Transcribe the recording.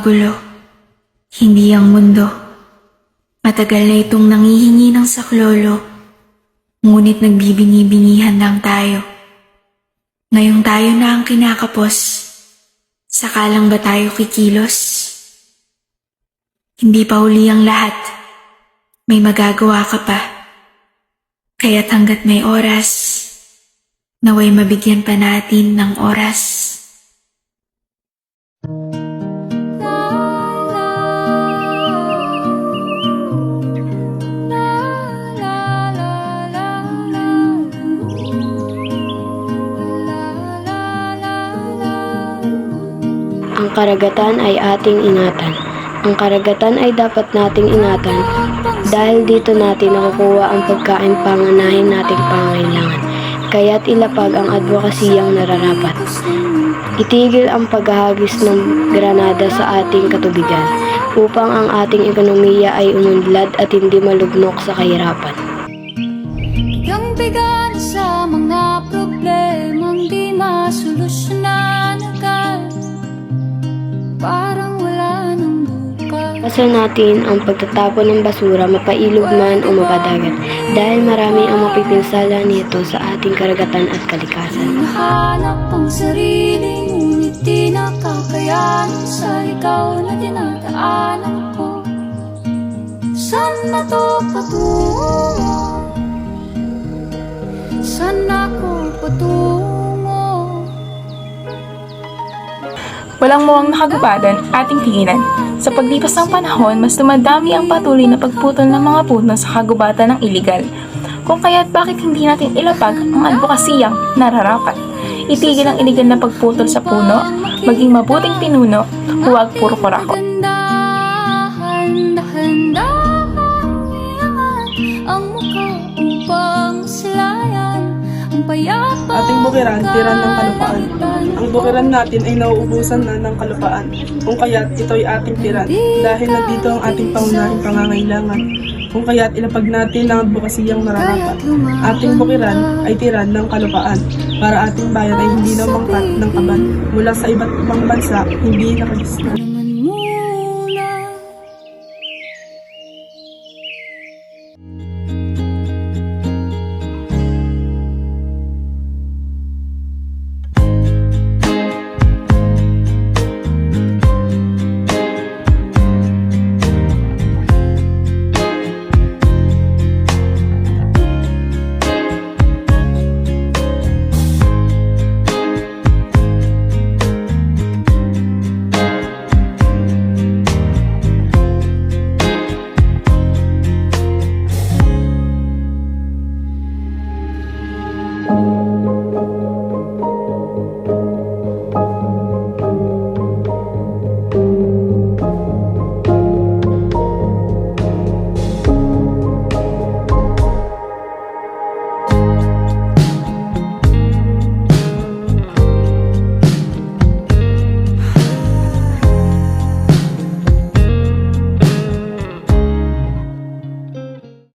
magulo, hindi ang mundo. Matagal na itong nangihingi ng saklolo, ngunit nagbibingi-bingihan lang tayo. Ngayong tayo na ang kinakapos, saka lang ba tayo kikilos? Hindi pa huli ang lahat, may magagawa ka pa. Kaya't hanggat may oras, naway mabigyan pa natin ng oras. Ang karagatan ay ating ingatan. Ang karagatan ay dapat nating ingatan dahil dito natin nakukuha ang pagkain pangunahin nating pangailangan. Kaya't ilapag ang advokasiyang nararapat. Itigil ang paghahagis ng granada sa ating katubigan upang ang ating ekonomiya ay umunlad at hindi malugmok sa kahirapan. Bigang sa mga problemang di masolusyonan agad, parang wala nang bukas. Basa natin ang pagtatapon ng basura, mapailog man o mapadagat, dahil marami ang mapipinsala nito sa ating karagatan at kalikasan. Nahanap ang sarili, ngunit di nakakayanan sa ikaw na dinadaanan ko. Saan na to patungo? Saan ako patungo? Walang muwang nakagubatan ating tinginan. Sa paglipas ng panahon, mas dumadami ang patuloy na pagputol ng mga puno sa kagubatan ng iligal. Kung kaya't bakit hindi natin ilapag ang advokasiyang nararapat? Itigil ang iligal na pagputol sa puno, maging mabuting pinuno, huwag puro kurako. Ang mukha upang silayan ang payapa. Ating bukiran, tiran ng kalupaan. Ang bukiran natin ay nauubusan na ng kalupaan. Kung kaya't ito'y ating tiran, dahil nandito ang ating pangunahing pangangailangan. Kung kaya't ilapag natin ang advokasiyang nararapat. Ating bukiran ay tiran ng kalupaan, para ating bayan ay hindi na mangkat ng kaban. Mula sa iba't ibang bansa, hindi nakagisnan.